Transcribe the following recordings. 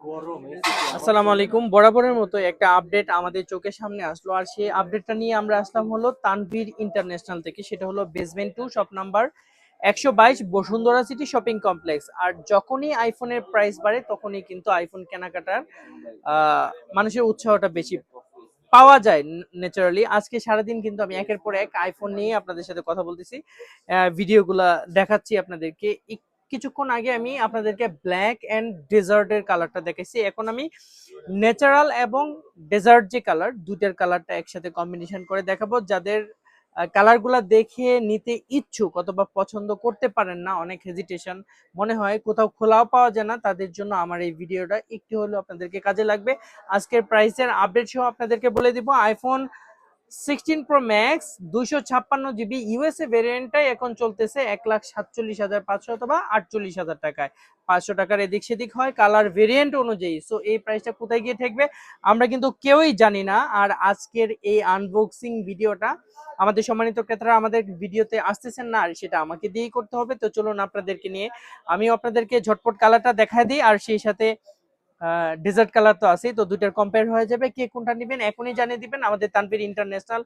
আসসালামু আলাইকুম। বরাবরের মতো একটা আপডেট আমাদের চোখের সামনে আসলো, আর সেই আপডেটটা নিয়ে আমরা আসলাম হলো তানভীর ইন্টারন্যাশনাল থেকে। সেটা হলো basement 2 shop number 122 Bashundhara city shopping complex. আর যখনই আইফোনের প্রাইস বাড়ে তখনই কিন্তু আইফোন কেনাকাটার মানুষের উৎসাহটা বেশি পাওয়া যায় ন্যাচারালি। আজকে সারাদিন কিন্তু আমি একের পর এক আইফোন নিয়ে আপনাদের সাথে কথা বলতেছি, ভিডিওগুলা দেখাচ্ছি আপনাদেরকে। কিছুক্ষণ আগে আমি আপনাদেরকে ব্ল্যাক এন্ড ডেজার্টের কালারটা দেখাইছি, এখন আমি ন্যাচারাল এবং ডেজার্ট যে কালার, দুইটার কালারটা একসাথে কম্বিনেশন করে দেখাবো। যাদের কালারগুলা দেখে নিতে ইচ্ছুক অথবা পছন্দ করতে পারেন না, অনেক হেজিটেশন মনে হয়, কোথাও খোলাও পাওয়া যায় না, তাদের জন্য আমার এই ভিডিওটা একটু হলেও আপনাদেরকে কাজে লাগবে। আজকের প্রাইসের আপডেট সহ আপনাদেরকে বলে দিব। IPhone 16 pro max 256 GB USA ভেরিয়েন্টটাই এখন চলতেছে 1,47,500 অথবা 48,000 টাকায়। 500 টাকার এদিক সেদিক হয় কালার ভেরিয়েন্ট অনুযায়ী। সো এই প্রাইসটা কোথায় গিয়ে ঠেকবে আমরা কিন্তু কেউই জানি না। আর আজকের এই আনবক্সিং ভিডিওটা আমাদের সম্মানিত ক্রেতারা আমাদের ভিডিওতে আসতেছেন না, আর সেটা আমাকে দিয়েই করতে হবে। তো চলুন আপনাদেরকে নিয়ে আমিও আপনাদেরকে ঝটপট কালারটা দেখায় দিই, আর সেই সাথে ডেজার্ট কালার তো আছে, তো দুইটার কম্পেয়ার হয়ে যাবে। কে কোনটা নেবেন এখনই জানিয়ে দিবেন আমাদের তানভীর ইন্টারন্যাশনাল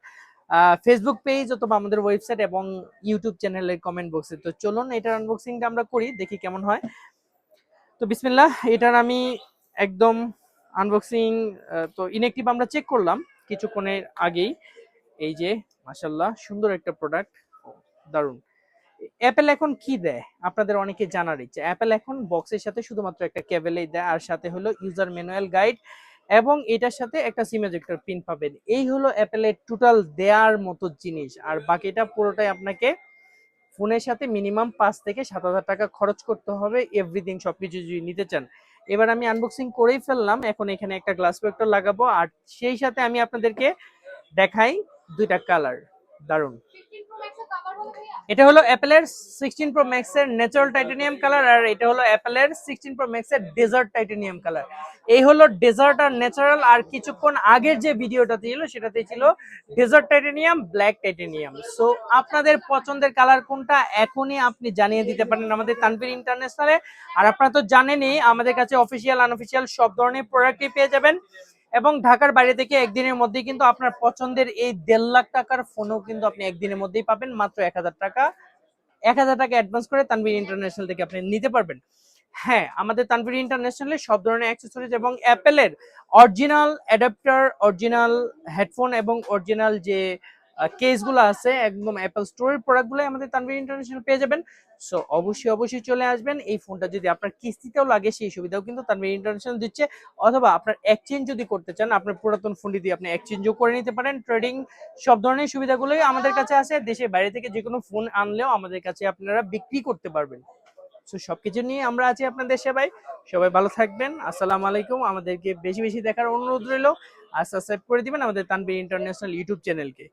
ফেসবুক পেজ অথবা আমাদের ওয়েবসাইট এবং ইউটিউব চ্যানেলের কমেন্ট বক্সে। তো চলুন এটার আনবক্সিংটা আমরা করি, দেখি কেমন হয়। তো বিসমিল্লাহ, এটার আমি একদম আনবক্সিং তো ইনঅ্যাক্টিভ আমরা চেক করলাম কিছুক্ষণের আগেই। এই যে মাশাআল্লাহ সুন্দর একটা প্রোডাক্ট, দারুণ। অ্যাপেল এখন কি দেয় আপনাদের অনেকে জানার ইচ্ছে। অ্যাপেল এখন বক্সের সাথে শুধুমাত্র একটা কেবলই দেয়, আর সাথে হলো ইউজার ম্যানুয়াল গাইড এবং এটার সাথে একটা সিম এজেক্টর পিন পাবেন। এই হলো অ্যাপেলের টোটাল দেয়ার মতো জিনিস, আর বাকিটা পুরোটাই আপনাকে ফোনের সাথে মিনিমাম 5 থেকে 7,000 টাকা খরচ করতে হবে এভরিথিং, সবকিছু যদি নিতে চান। এবার আমি আনবক্সিং করেই ফেললাম, এখন এখানে একটা গ্লাস প্রোটেক্টর লাগাবো, আর সেই সাথে আমি আপনাদেরকে দেখাই দুইটা কালার, দারুণ। এটা হলো অ্যাপেলের 16 প্রো ম্যাক্স এর ন্যাচারাল টাইটানিয়াম কালার, আর এটা হলো অ্যাপেলের 16 প্রো ম্যাক্স এর ডেজার্ট টাইটানিয়াম কালার। এই হলো ডেজার্ট আর ন্যাচারাল, আর কিছুক্ষণ আগের যে ভিডিওটা ছিল সেটাতে ছিল desert titanium, black titanium. So আপনাদের পছন্দের কালার কোনটা এখনই আপনি জানিয়ে দিতে পারেন আমাদের তানভীর ইন্টারন্যাশনালে। আর আপনারা তো জানেনই আমাদের কাছে অফিসিয়াল আনঅফিসিয়াল সব ধরনের প্রোডাক্টই পেয়ে যাবেন, এবং ঢাকার বাইরে থেকে একদিনের মধ্যেই কিন্তু আপনার পছন্দের এই 1.5 লাখ টাকার ফোনও কিন্তু আপনি একদিনের মধ্যেই পাবেন মাত্র 1,000 টাকা। 1,000 টাকা অ্যাডভান্স করে তানভীর ইন্টারন্যাশনাল থেকে আপনি নিতে পারবেন। হ্যাঁ, আমাদের তানভীর ইন্টারন্যাশনালে সব ধরনের অ্যাক্সেসরিজ এবং অ্যাপেলের অরিজিনাল অ্যাডাপ্টার, অরিজিনাল হেডফোন এবং অরিজিনাল যে কেসগুলো আছে একদম অ্যাপল স্টোরের প্রোডাক্টগুলো আমাদের তানভীর ইন্টারন্যাশনাল পেয়ে যাবেন। সো অবশ্যই চলে আসবেন। এই ফোনটা যদি আপনার কিস্তিতেও লাগে সেই সুবিধাও কিন্তু তানভীর ইন্টারন্যাশনাল দিচ্ছে, অথবা আপনার এক্সচেঞ্জ যদি করতে চান আপনার পুরাতন ফোনটি দিয়ে আপনি এক্সচেঞ্জও করে নিতে পারেন। ট্রেডিং সব ধরনের সুবিধাগুলোই আমাদের কাছে আছে। দেশের বাইরে থেকে যে কোনো ফোন আনলেও আমাদের কাছে আপনারা বিক্রি করতে পারবেন। সো সবকিছু নিয়ে আমরা আছি আপনাদের সেবায়। সবাই ভালো থাকবেন। আসসালামু আলাইকুম। আমাদেরকে বেশি বেশি দেখার অনুরোধ রইল, আর সাবস্ক্রাইব করে দিবেন আমাদের তানভীর ইন্টারন্যাশনাল ইউটিউব চ্যানেলকে।